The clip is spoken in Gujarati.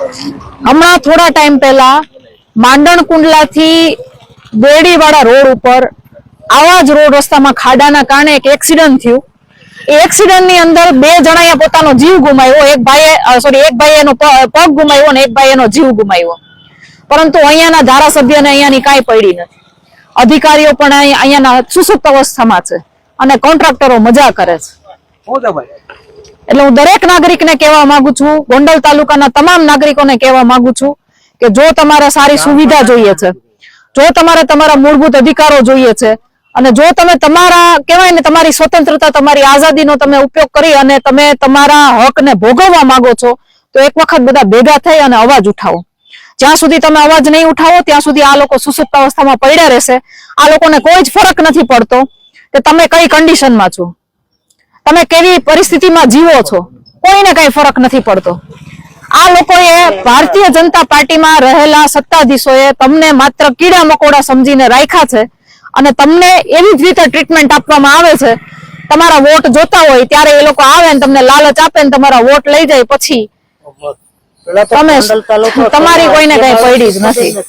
હમણાં થોડા ટાઈમ પહેલા માંડણ કુંડલાથી બેડીવાળા રોડ ઉપર આવા જ રોડ રસ્તામાં ખાડાના કારણે એક એક્સિડન્ટ થયું. એ એક્સિડન્ટની અંદર બે જણાએ પોતાનો જીવ ગુમાવ્યો. એક ભાઈએ એનો પગ ગુમાવ્યો અને એક ભાઈએ એનો જીવ ગુમાવ્યો. પરંતુ અહીંયાના ધારાસભ્યને અહીંયાની કાંઈ પડી નથી. અધિકારીઓ પણ અહીંયાના સુસુપ્ત અવસ્થામાં છે અને કોન્ટ્રાક્ટરો મજા કરે છે. એટલે હું દરેક નાગરિકને કહેવા માંગુ છું, ગોંડલ તાલુકાના તમામ નાગરિકોને કહેવા માંગુ છું કે જો તમારે સારી સુવિધા જોઈએ છે, જો તમારે તમારા મૂળભૂત અધિકારો જોઈએ છે અને જો તમે તમારા કહેવાય ને તમારી સ્વતંત્રતા, તમારી આઝાદીનો તમે ઉપયોગ કરી અને તમે તમારા હકને ભોગવવા માંગો છો, તો એક વખત બધા ભેગા થઈ અને અવાજ ઉઠાવો. જ્યાં સુધી તમે અવાજ નહીં ઉઠાવો ત્યાં સુધી આ લોકો સુસુપ્ત અવસ્થામાં પડ્યા રહેશે. આ લોકોને કોઈ જ ફરક નથી પડતો કે તમે કઈ કન્ડિશનમાં છો, તમે કેવી પરિસ્થિતિમાં જીવો છો, કોઈને કઈ ફરક નથી પડતો. આ લોકોએ ભારતીય જનતા પાર્ટીમાં રહેલા સત્તાધીશોએ તમને માત્ર કીડા મકોડા સમજીને રાખ્યા છે અને તમને એવી જ રીતે ટ્રીટમેન્ટ આપવામાં આવે છે. તમારા વોટ જોતા હોય ત્યારે એ લોકો આવે ને તમને લાલચ આપે ને તમારા વોટ લઈ જાય, પછી તમે તમારી કોઈને કઈ પડી જ નથી.